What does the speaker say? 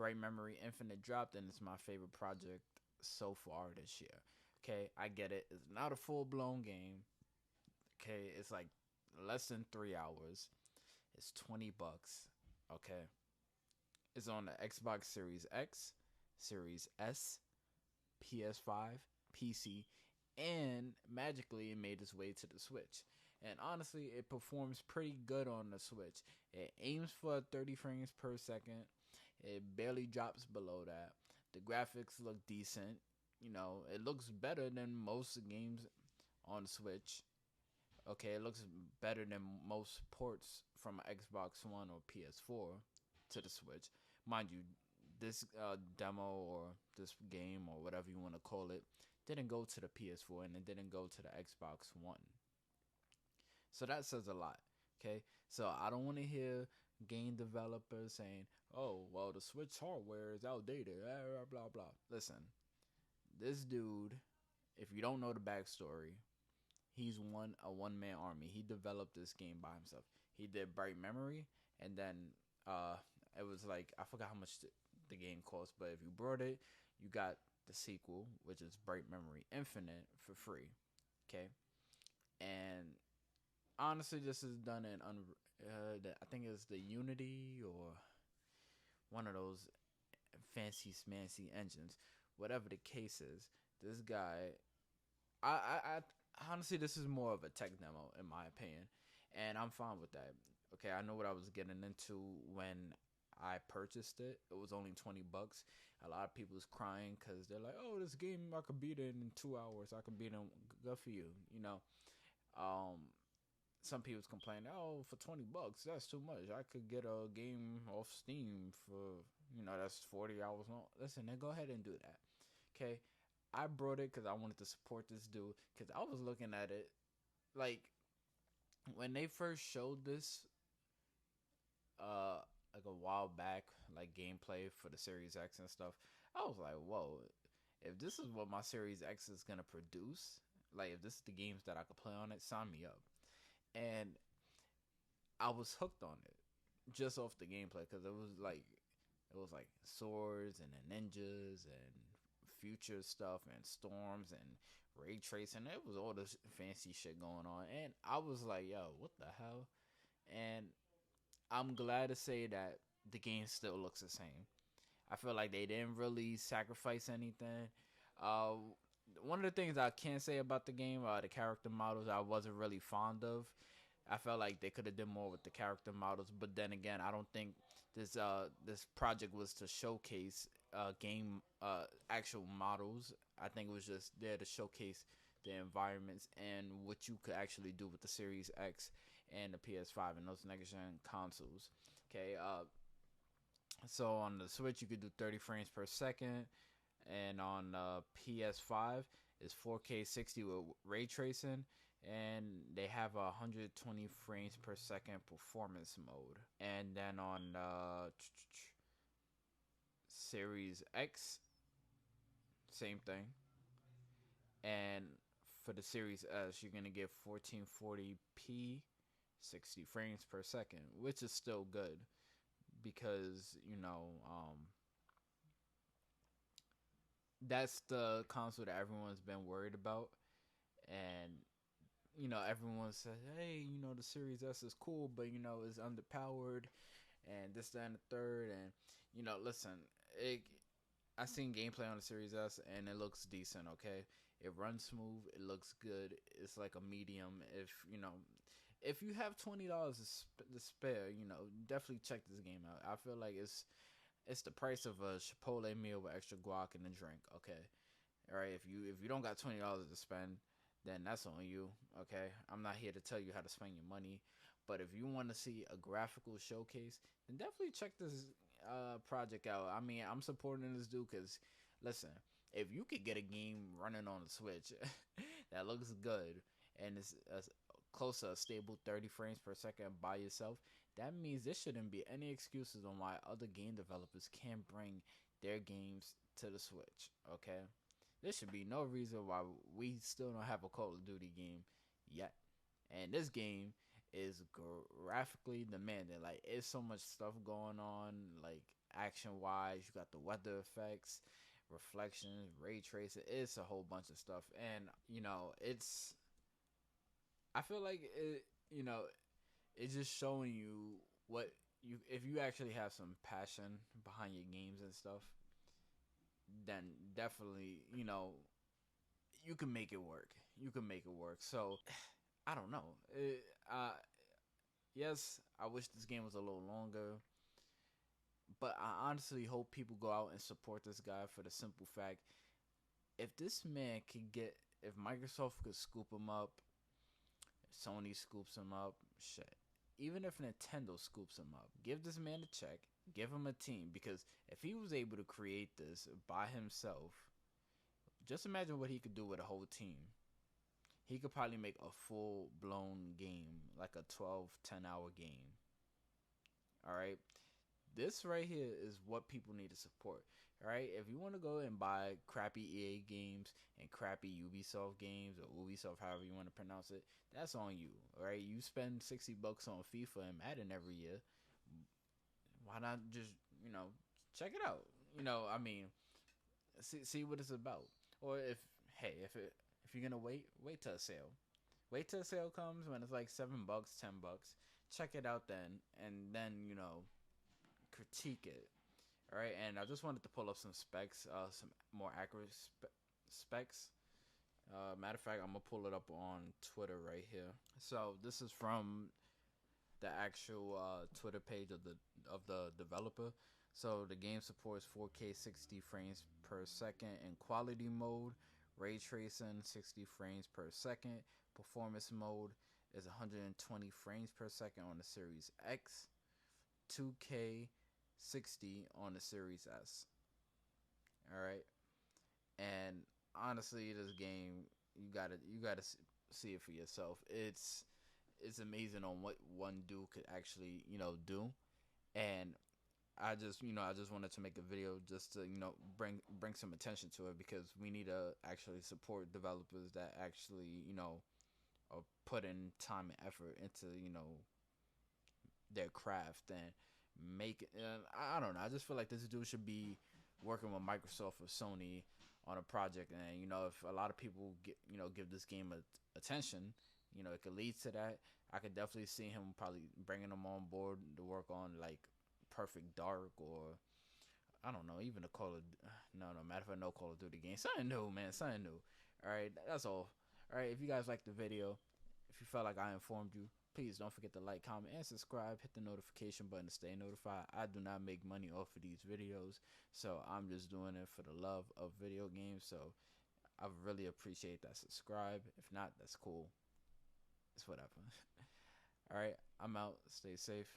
Bright Memory Infinite dropped, and it's my favorite project so far this year. Okay, I get it. It's not a full blown game. Okay, it's like less than 3 hours. It's $20. Okay, it's on the Xbox Series X, Series S, PS5, PC, and magically it made its way to the Switch. And honestly, it performs pretty good on the Switch. It aims for 30 frames per second. It barely drops below that. The graphics look decent. It looks better than most games on the Switch. Okay, it looks better than most ports from Xbox One or PS4 to the Switch. Mind you, this demo or this game or whatever you want to call it didn't go to the PS4 and it didn't go to the Xbox One. So that says a lot. Okay, so I don't want to hear game developers saying, "Oh, well, the Switch hardware is outdated." Blah blah blah. Listen, this dude, if you don't know the backstory, he's a one man army. He developed this game by himself. He did Bright Memory, and then it was like I forgot how much the game cost, but if you bought it, you got the sequel, which is Bright Memory Infinite, for free. Okay, and honestly, this is done in I think it's the Unity or one of those fancy smancy engines. Whatever the case is, this guy, I honestly, this is more of a tech demo in my opinion, and I'm fine with that. Okay, I know what I was getting into when I purchased it. It was only $20. A lot of people was crying because they're like, "Oh, this game I could beat it in 2 hours. I could beat it. Good for you." Um, some people's complaining, "Oh, for $20, that's too much. I could get a game off Steam for that's 40 hours long." Listen, then go ahead and do that. Okay, I brought it because I wanted to support this dude. Because I was looking at it like when they first showed this, like a while back, like gameplay for the Series X and stuff. I was like, "Whoa! If this is what my Series X is gonna produce, like if this is the games that I could play on it, sign me up." And I was hooked on it just off the gameplay because it was like swords and then ninjas and future stuff and storms and ray tracing. It was all this fancy shit going on, and I was like, "Yo, what the hell?" And I'm glad to say that the game still looks the same. I feel like they didn't really sacrifice anything. Uh, One of the things I can say about the game are the character models I wasn't really fond of. I felt like they could have done more with the character models, but then again, I don't think this project was to showcase game actual models. I think it was just there to showcase the environments and what you could actually do with the Series X and the PS5 and those next gen consoles. Okay, so on the Switch you could do 30 frames per second, and on PS5 it's 4K 60 with ray tracing, and they have a 120 frames per second performance mode. And then on Series X, same thing. And for the Series S, you're gonna get 1440p, 60 frames per second, which is still good because that's the console that everyone's been worried about. And everyone says, "Hey, the Series S is cool, but it's underpowered, and this, that, and the third." And listen, I seen gameplay on the Series S, and it looks decent. Okay, it runs smooth, it looks good. It's like a medium. If you have $20 to spare, definitely check this game out. I feel like it's the price of a Chipotle meal with extra guac and a drink. Okay, all right. If you don't got $20 to spend, then that's on you. Okay, I'm not here to tell you how to spend your money, but if you want to see a graphical showcase, then definitely check this project out. I mean, I'm supporting this dude because, listen, if you could get a game running on the Switch that looks good and is close to a stable 30 frames per second by yourself, that means there shouldn't be any excuses on why other game developers can't bring their games to the Switch. Okay, there should be no reason why we still don't have a Call of Duty game yet. And this game is graphically demanding. Like, it's so much stuff going on. Like, action wise. You got the weather effects, reflections, ray tracing. It's a whole bunch of stuff, and it's. I feel like it. It's just showing you what you if you actually have some passion behind your games and stuff, then definitely you can make it work. You can make it work. So I don't know. Yes, I wish this game was a little longer, but I honestly hope people go out and support this guy for the simple fact: if this man could get, if Microsoft could scoop him up, if Sony scoops him up, shit. Even if Nintendo scoops him up, give this man a check, give him a team, because if he was able to create this by himself, just imagine what he could do with a whole team. He could probably make a full blown game, like a 12, 10-hour game. All right. This right here is what people need to support. All right. If you want to go and buy crappy EA games and crappy Ubisoft games, or Ubisoft, however you want to pronounce it, that's on you. All right. You spend $60 on FIFA and Madden every year. Why not just, check it out? I mean, see what it's about. Or if you're gonna wait till a sale. Wait till a sale comes when it's like $7, $10. Check it out then, and then critique it. All right, and I just wanted to pull up some specs, some more accurate specs. Matter of fact, I'm gonna pull it up on Twitter right here. So this is from the actual Twitter page of the developer. So the game supports 4K 60 frames per second in quality mode, ray tracing 60 frames per second, performance mode is 120 frames per second on the Series X, 2K 60 on the Series S. All right, and honestly, this game you gotta see it for yourself. It's amazing on what one dude could actually do, and I just wanted to make a video just to bring some attention to it, because we need to actually support developers that actually are putting time and effort into their craft and make it. I don't know. I just feel like this dude should be working with Microsoft or Sony on a project, and if a lot of people give this game attention, it could lead to that. I could definitely see him probably bringing them on board to work on like Perfect Dark, or I don't know, even a Call of no matter of fact, no Call of Duty game, something new, man, something new. All right, that's all. All right, if you guys liked the video, if you felt like I informed you, please don't forget to like, comment, and subscribe. Hit the notification button to stay notified. I do not make money off of these videos, so I'm just doing it for the love of video games. So I really appreciate that subscribe. If not, that's cool. It's whatever. All right, I'm out. Stay safe.